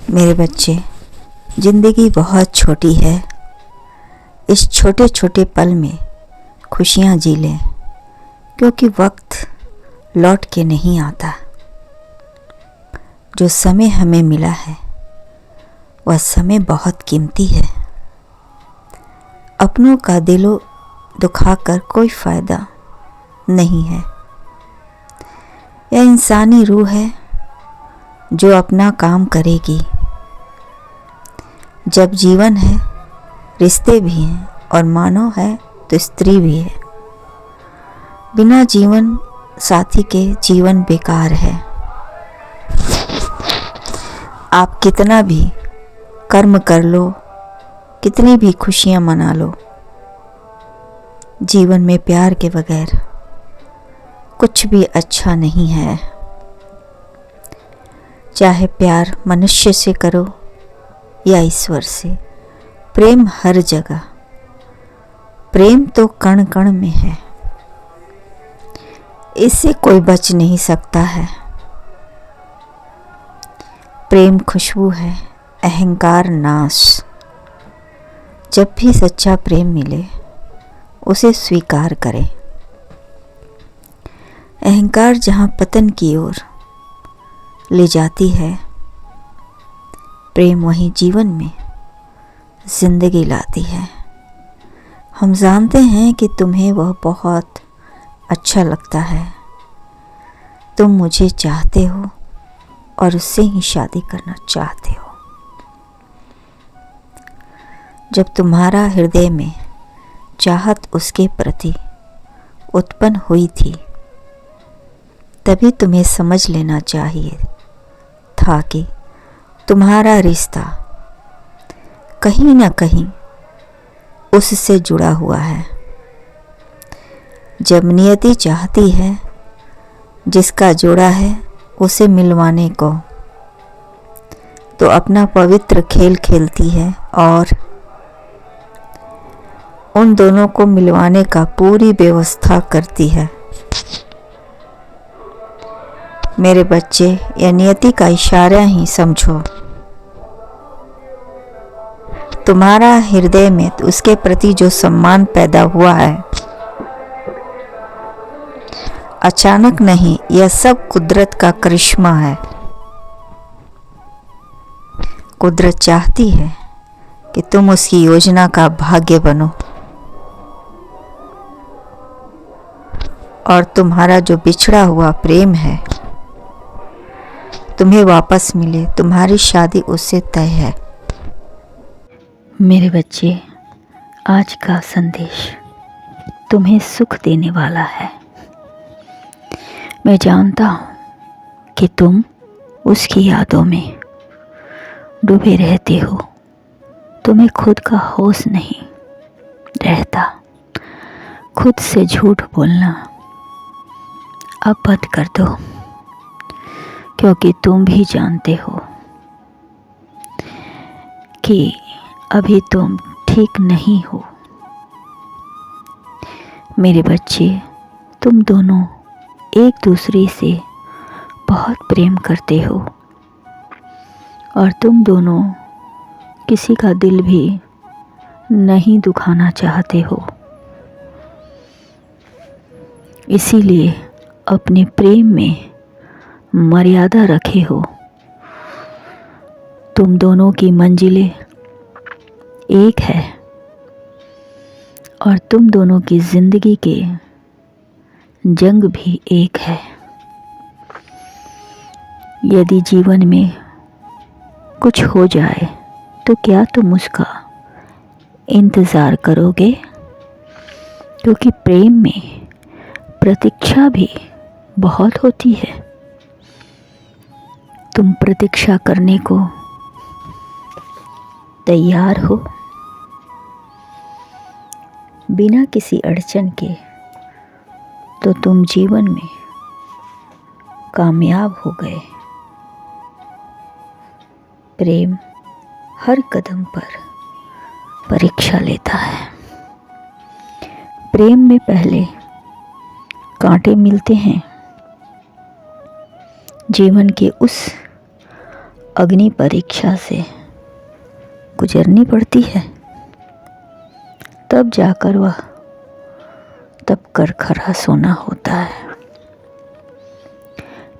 मेरे बच्चे, ज़िंदगी बहुत छोटी है। इस छोटे छोटे पल में खुशियाँ जी लें, क्योंकि वक्त लौट के नहीं आता। जो समय हमें मिला है वह समय बहुत कीमती है। अपनों का दिलो दुखाकर कोई फ़ायदा नहीं है। यह इंसानी रूह है जो अपना काम करेगी। जब जीवन है, रिश्ते भी हैं, और मानव है तो स्त्री भी है। बिना जीवन साथी के जीवन बेकार है। आप कितना भी कर्म कर लो, कितनी भी खुशियाँ मना लो, जीवन में प्यार के बगैर कुछ भी अच्छा नहीं है। चाहे प्यार मनुष्य से करो या ईश्वर से, प्रेम हर जगह। प्रेम तो कण कण में है, इससे कोई बच नहीं सकता है। प्रेम खुशबू है, अहंकार नाश। जब भी सच्चा प्रेम मिले उसे स्वीकार करें। अहंकार जहाँ पतन की ओर ले जाती है, प्रेम वहीं जीवन में जिंदगी लाती है। हम जानते हैं कि तुम्हें वह बहुत अच्छा लगता है। तुम मुझे चाहते हो और उससे ही शादी करना चाहते हो। जब तुम्हारा हृदय में चाहत उसके प्रति उत्पन्न हुई थी, तभी तुम्हें समझ लेना चाहिए था कि तुम्हारा रिश्ता कहीं ना कहीं उससे जुड़ा हुआ है। जब नियति चाहती है जिसका जोड़ा है उसे मिलवाने को, तो अपना पवित्र खेल खेलती है और उन दोनों को मिलवाने का पूरी व्यवस्था करती है। मेरे बच्चे, यह नियति का इशारा ही समझो। तुम्हारा हृदय में उसके प्रति जो सम्मान पैदा हुआ है, अचानक नहीं, यह सब कुदरत का करिश्मा है। कुदरत चाहती है कि तुम उसकी योजना का भाग्य बनो और तुम्हारा जो बिछड़ा हुआ प्रेम है तुम्हें वापस मिले। तुम्हारी शादी उससे तय है। मेरे बच्चे, आज का संदेश तुम्हें सुख देने वाला है। मैं जानता हूँ कि तुम उसकी यादों में डूबे रहते हो। तुम्हें खुद का होश नहीं रहता। खुद से झूठ बोलना अब बंद कर दो, क्योंकि तुम भी जानते हो कि अभी तुम ठीक नहीं हो। मेरे बच्चे, तुम दोनों एक दूसरे से बहुत प्रेम करते हो और तुम दोनों किसी का दिल भी नहीं दुखाना चाहते हो। इसीलिए अपने प्रेम में मर्यादा रखे हो। तुम दोनों की मंजिलें एक है और तुम दोनों की जिंदगी के जंग भी एक है। यदि जीवन में कुछ हो जाए तो क्या तुम उसका इंतज़ार करोगे? क्योंकि प्रेम में प्रतीक्षा भी बहुत होती है। तुम प्रतीक्षा करने को तैयार हो? बिना किसी अड़चन के तो तुम जीवन में कामयाब हो गए। प्रेम हर कदम पर परीक्षा लेता है। प्रेम में पहले कांटे मिलते हैं। जीवन के उस अग्नि परीक्षा से गुजरनी पड़ती है, तब जाकर वह तब कर खरा सोना होता है।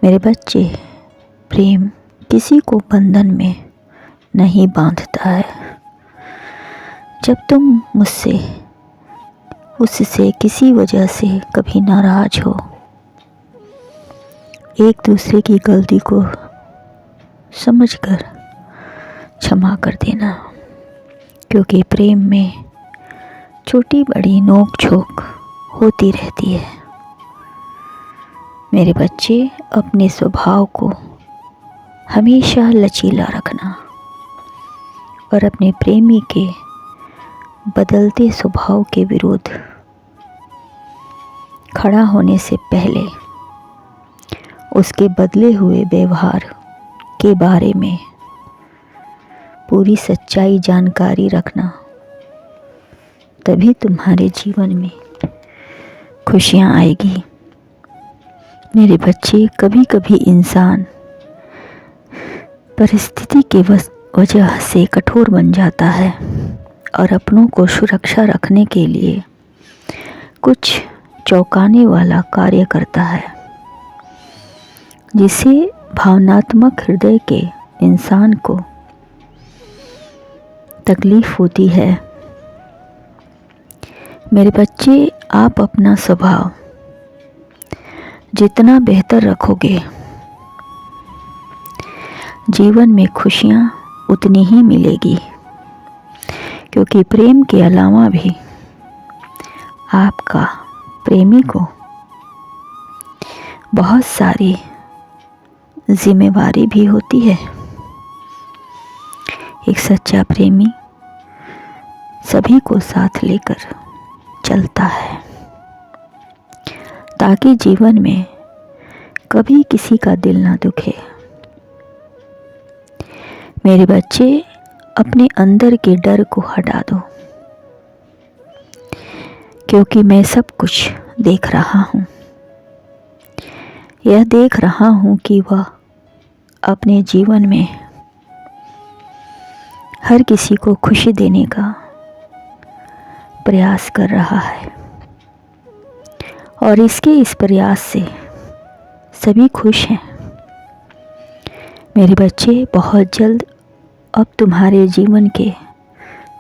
मेरे बच्चे, प्रेम किसी को बंधन में नहीं बांधता है। जब तुम उससे किसी वजह से कभी नाराज हो, एक दूसरे की गलती को समझकर क्षमा कर देना, क्योंकि प्रेम में छोटी बड़ी नोक झोंक होती रहती है। मेरे बच्चे, अपने स्वभाव को हमेशा लचीला रखना और अपने प्रेमी के बदलते स्वभाव के विरुद्ध खड़ा होने से पहले उसके बदले हुए व्यवहार के बारे में पूरी सच्चाई जानकारी रखना, तभी तुम्हारे जीवन में खुशियाँ आएगी। मेरे बच्चे, कभी कभी इंसान परिस्थिति के वजह से कठोर बन जाता है और अपनों को सुरक्षा रखने के लिए कुछ चौंकाने वाला कार्य करता है, जिससे भावनात्मक हृदय के इंसान को तकलीफ होती है। मेरे बच्चे, आप अपना स्वभाव जितना बेहतर रखोगे, जीवन में खुशियाँ उतनी ही मिलेगी, क्योंकि प्रेम के अलावा भी आपका प्रेमी को बहुत सारी जिम्मेवारी भी होती है। एक सच्चा प्रेमी सभी को साथ लेकर चलता है, ताकि जीवन में कभी किसी का दिल ना दुखे। मेरे बच्चे, अपने अंदर के डर को हटा दो, क्योंकि मैं सब कुछ देख रहा हूँ। यह देख रहा हूँ कि वह अपने जीवन में हर किसी को खुशी देने का प्रयास कर रहा है, और इस प्रयास से सभी खुश हैं। मेरे बच्चे, बहुत जल्द अब तुम्हारे जीवन के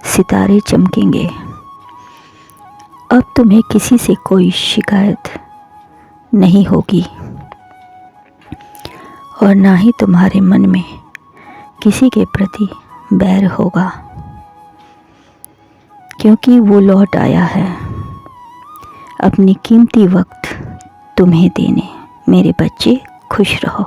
सितारे चमकेंगे। अब तुम्हें किसी से कोई शिकायत नहीं होगी और ना ही तुम्हारे मन में किसी के प्रति बैर होगा, क्योंकि वो लौट आया है अपनी कीमती वक्त तुम्हें देने। मेरे बच्चे, खुश रहो।